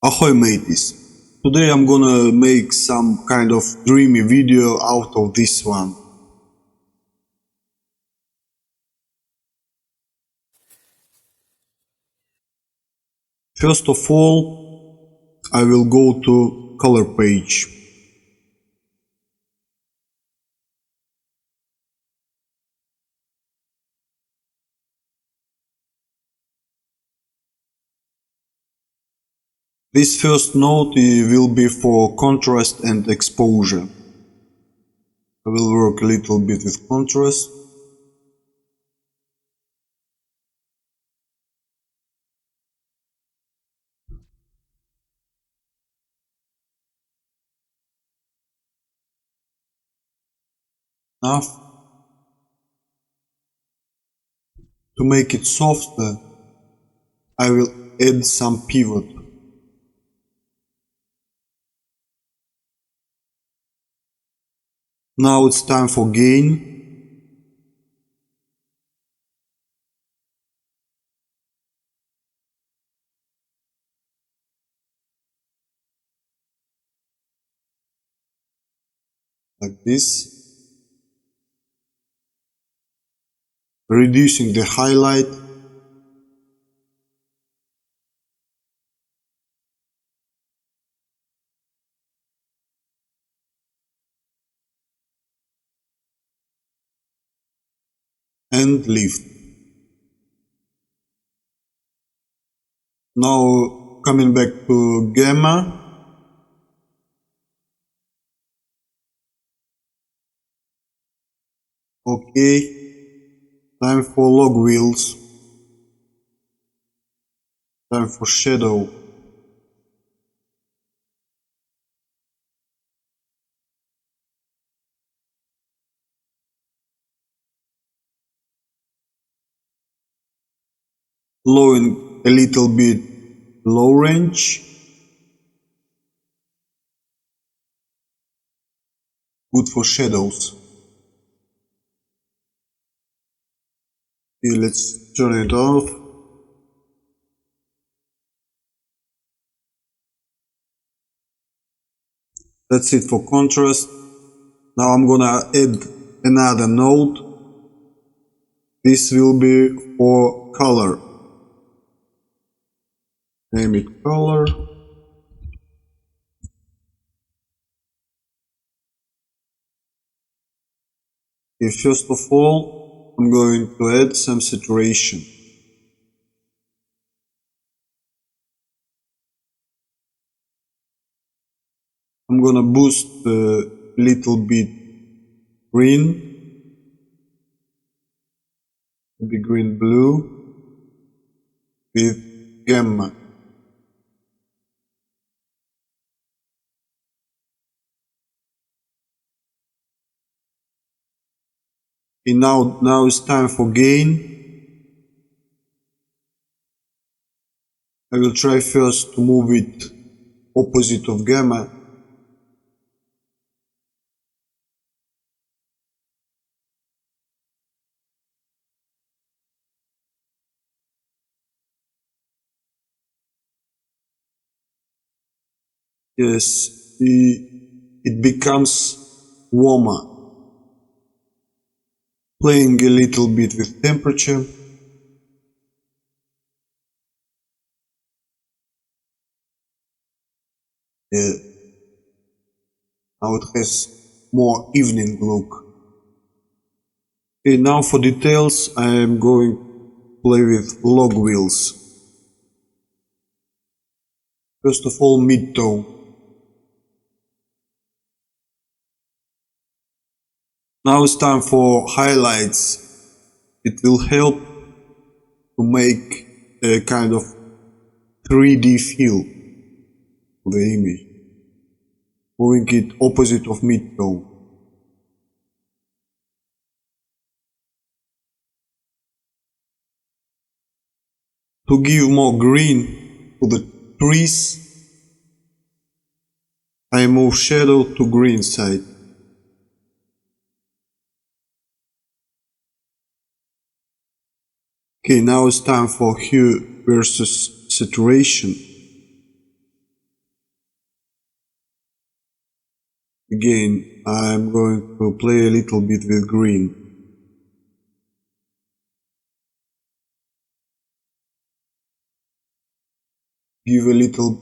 Ahoy mateys! Today I'm gonna make some kind of dreamy video out of this one. First of all, I will go to color page. This first node will be for contrast and exposure. I will work a little bit with contrast. Enough. To make it softer, I will add some pivot. Now it's time for gain. Like this. Reducing the highlight. And lift. Now coming back to gamma. Okay, time for log wheels. Time for shadow. Lowering a little bit low range. Good for shadows. Okay, let's turn it off. That's it for contrast. Now I'm gonna add another node. This will be for color. Name it color. Okay, first of all, I'm going to add some saturation. I'm gonna boost a little bit green, maybe green blue with gamma. Okay, now it's time for gain. I will try first to move it opposite of gamma. Yes, it becomes warmer. Playing a little bit with temperature. Yeah. Now it has more evening look. Okay, now for details I am going to play with log wheels. First of all, mid-tone. Now it's time for highlights. It will help to make a kind of 3D feel to the image. Moving it opposite of mid-tone. To give more green to the trees, I move shadow to green side. Okay, now it's time for hue versus saturation. Again, I'm going to play a little bit with green. Give a little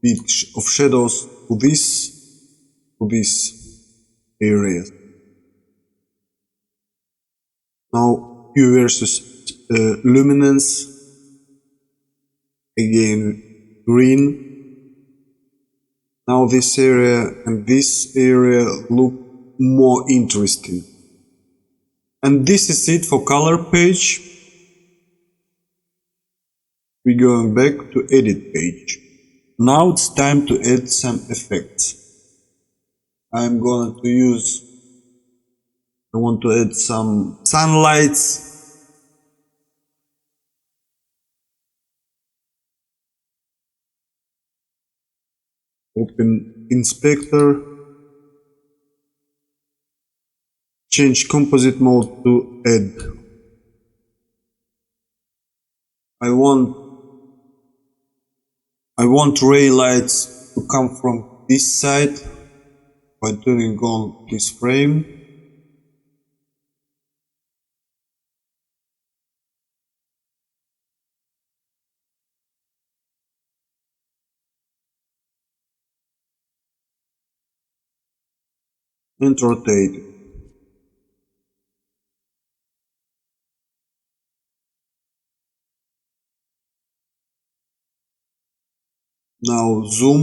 bit of shadows to this area. Now hue versus luminance. Again, green. Now this area and this area look more interesting. And this is it for color page. We're going back to edit page. Now it's time to add some effects. I want to add some sunlights. Open inspector. Change composite mode to add. I want ray lights to come from this side by turning on this frame. And rotate it. Now zoom.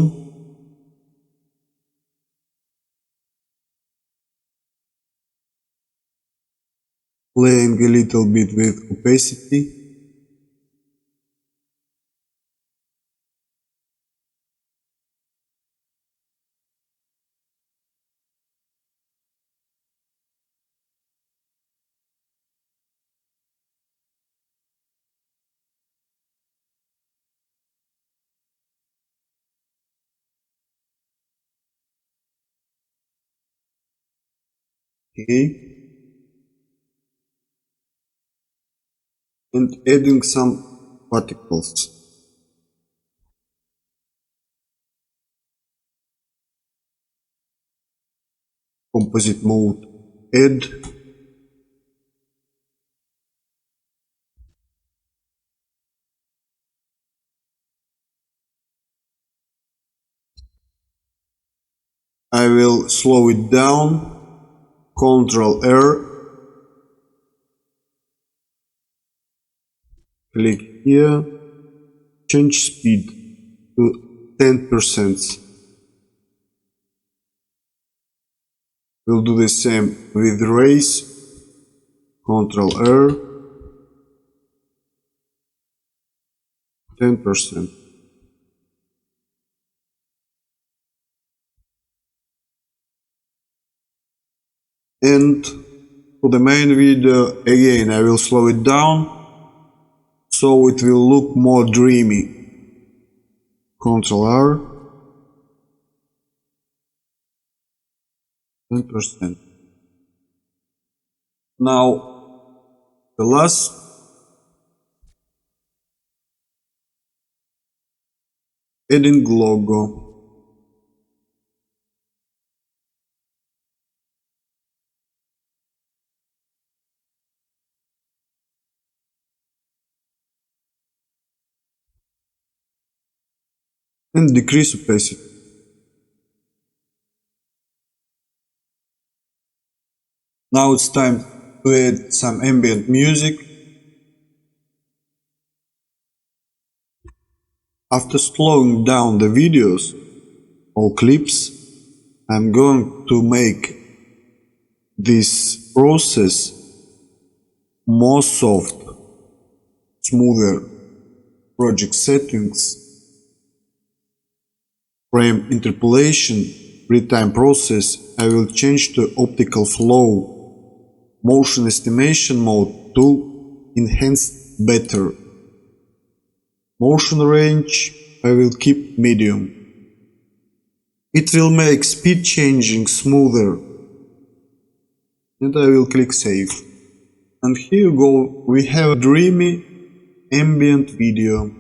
Playing a little bit with opacity. Okay. And adding some particles. Composite mode, add. I will slow it down. Ctrl R. Click here. Change speed to 10%. We'll do the same with race. Ctrl R. 10%. And for the main video, again, I will slow it down so it will look more dreamy. Ctrl R. 10%. Now, the last adding logo. And decrease opacity. Now it's time to add some ambient music. After slowing down the videos, all clips, I'm going to make this process more soft, smoother. Project settings, frame interpolation, real-time process, I will change to optical flow. Motion estimation mode to enhance better. Motion range I will keep medium. It will make speed changing smoother. And I will click save. And here you go, we have a dreamy ambient video.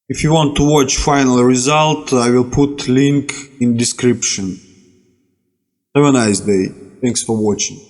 If you want to watch final result, I will put link in description. Have a nice day. Thanks for watching.